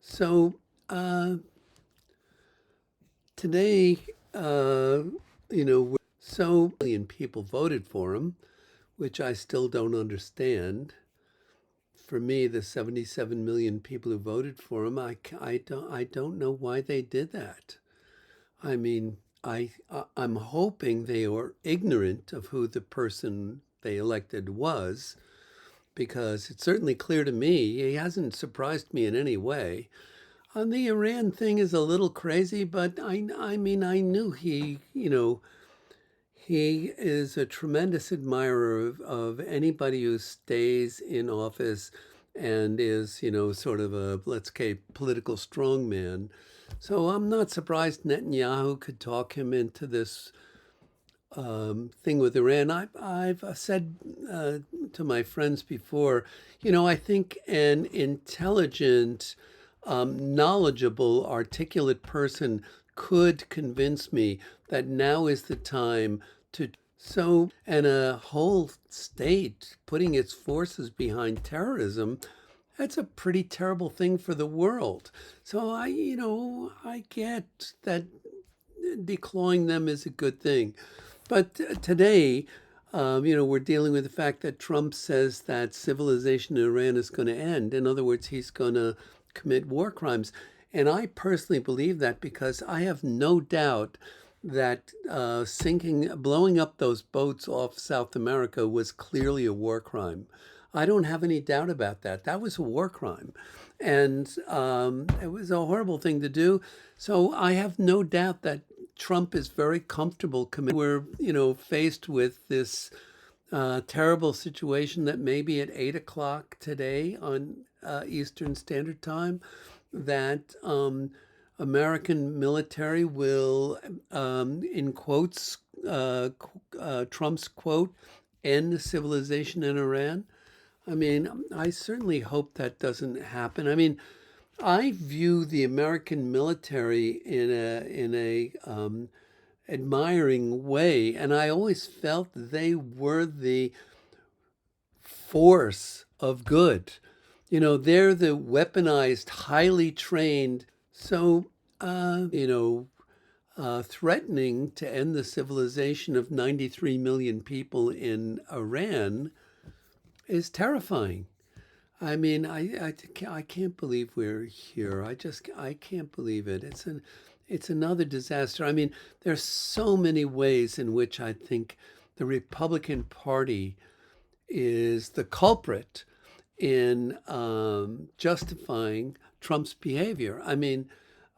So uh, today, uh, million people voted for him, which I still don't understand. For me, the 77 million people who voted for him, I don't know why they did that. I mean, I'm hoping they were ignorant of who the person they elected was, because it's certainly clear to me he hasn't surprised me in any way. The Iran thing is a little crazy, but I mean, I knew he is a tremendous admirer of anybody who stays in office and is, sort of a, let's say, political strongman. So I'm not surprised Netanyahu could talk him into this thing with Iran. I've said to my friends before, I think an intelligent, knowledgeable, articulate person could convince me that now is the time to. So, and a whole state putting its forces behind terrorism, that's a pretty terrible thing for the world. So I get that declawing them is a good thing. But today, we're dealing with the fact that Trump says that civilization in Iran is going to end. In other words, he's going to commit war crimes. And I personally believe that because I have no doubt that blowing up those boats off South America was clearly a war crime. I don't have any doubt about that. That was a war crime. And it was a horrible thing to do. So I have no doubt that Trump is very comfortable committing. We're, faced with this terrible situation that maybe at 8 o'clock today on Eastern Standard Time, that American military will, in quotes, Trump's quote, end civilization in Iran. I mean, I certainly hope that doesn't happen. I mean, I view the American military in a admiring way, and I always felt they were the force of good. They're the weaponized, highly trained. So, threatening to end the civilization of 93 million people in Iran is terrifying. I mean, I can't believe we're here. I can't believe it. It's another disaster. I mean, there's so many ways in which I think the Republican Party is the culprit in justifying Trump's behavior. I mean,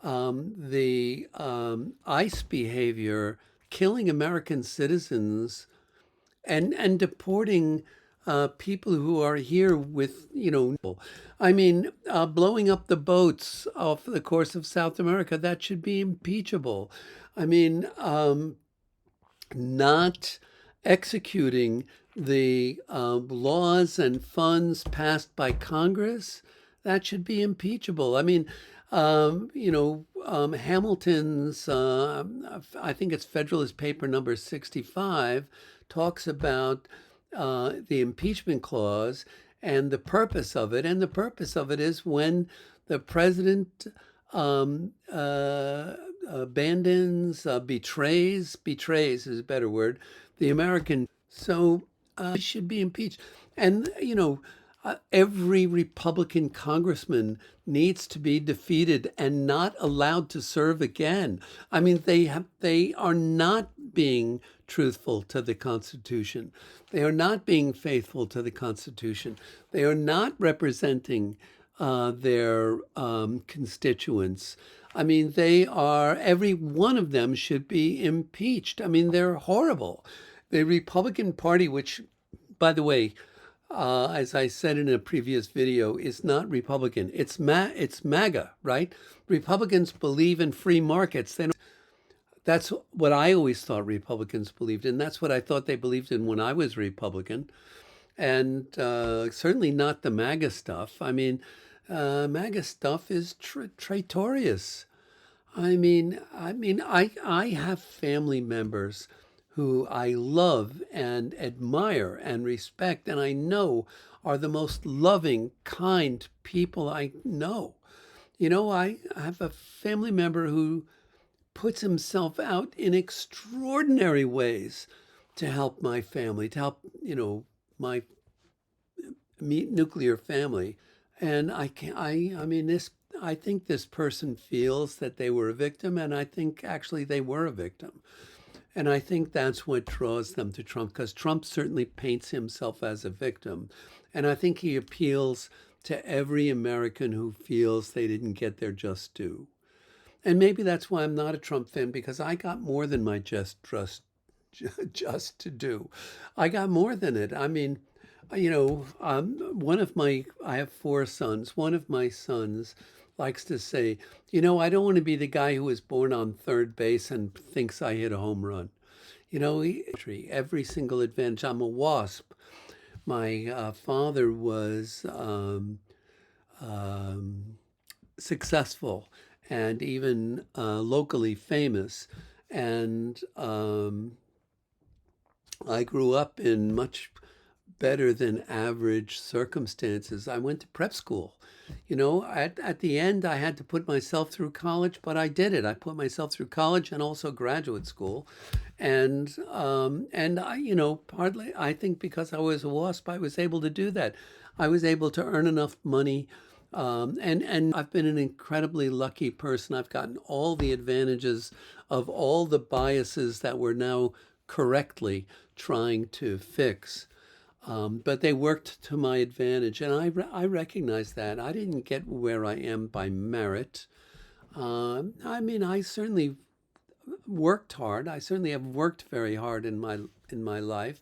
the ICE behavior, killing American citizens and deporting people who are here with, I mean, blowing up the boats off the course of South America, that should be impeachable. I mean, not executing the laws and funds passed by Congress, that should be impeachable. I mean, Hamilton's, I think it's Federalist Paper number 65, talks about the impeachment clause and the purpose of it. And the purpose of it is when the president abandons, betrays is a better word, the American. So he should be impeached. And, every Republican congressman needs to be defeated and not allowed to serve again. I mean, they are not being truthful to the Constitution. They are not being faithful to the Constitution. They are not representing their constituents. I mean, every one of them should be impeached. I mean, they're horrible. The Republican Party, which, by the way, as I said in a previous video, is not Republican. It's MAGA, right? Republicans believe in free markets. That's what I always thought Republicans believed in. That's what I thought they believed in when I was Republican, and certainly not the MAGA stuff. I mean, MAGA stuff is traitorous. I have family members who I love and admire and respect, and I know are the most loving, kind people I know. I have a family member who puts himself out in extraordinary ways to help my family, to help, my nuclear family. And I mean, I think this person feels that they were a victim, and I think actually they were a victim. And I think that's what draws them to Trump, because Trump certainly paints himself as a victim. And I think he appeals to every American who feels they didn't get their just due. And maybe that's why I'm not a Trump fan, because I got more than my just to do. I got more than it. I mean, I have four sons. One of my sons likes to say, I don't want to be the guy who was born on third base and thinks I hit a home run. Every single advantage. I'm a wasp. My father was um, successful and even locally famous. And I grew up in much better than average circumstances. I went to prep school. At the end, I had to put myself through college, but I did it. I put myself through college and also graduate school. And partly, I think because I was a WASP, I was able to do that. I was able to earn enough money. And I've been an incredibly lucky person. I've gotten all the advantages of all the biases that we're now correctly trying to fix. But they worked to my advantage, and I recognize that. I didn't get where I am by merit. I mean, I certainly worked hard. I certainly have worked very hard in my life,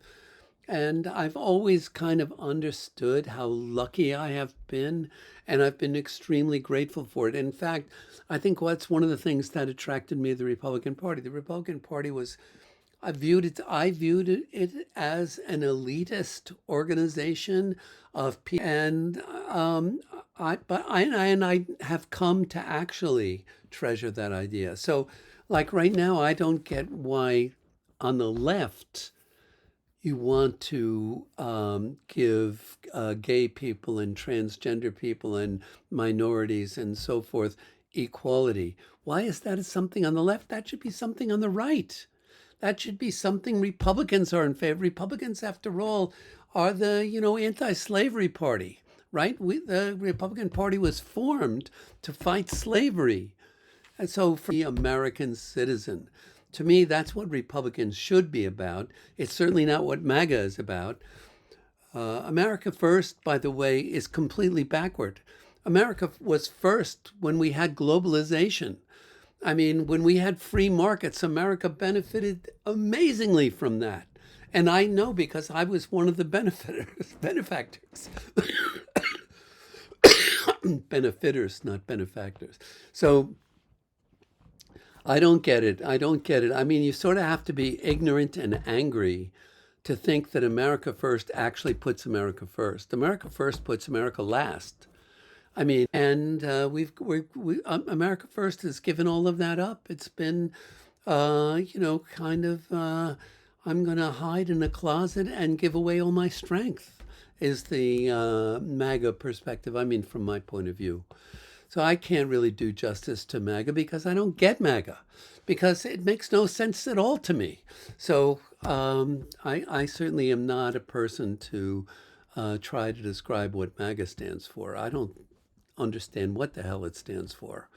and I've always kind of understood how lucky I have been, and I've been extremely grateful for it. In fact, I think that's one of the things that attracted me to the Republican Party. The Republican Party was I viewed it as an elitist organization of people, and I have come to actually treasure that idea. So, like right now, I don't get why on the left you want to give gay people and transgender people and minorities and so forth equality. Why is that something on the left? That should be something on the right. That should be something Republicans are in favor. Republicans, after all, are the anti-slavery party, right? The Republican Party was formed to fight slavery, and so for the American citizen, to me, that's what Republicans should be about. It's certainly not what MAGA is about. America First, by the way, is completely backward. America was first when we had globalization. I mean, when we had free markets, America benefited amazingly from that. And I know because I was one of the benefactors, benefiters, not benefactors. So I don't get it. I don't get it. I mean, you sort of have to be ignorant and angry to think that America First actually puts America first. America First puts America last. I mean, and America First has given all of that up. It's been, kind of, I'm going to hide in a closet and give away all my strength, is the MAGA perspective. I mean, from my point of view. So I can't really do justice to MAGA because I don't get MAGA, because it makes no sense at all to me. So I certainly am not a person to try to describe what MAGA stands for. I don't understand what the hell it stands for.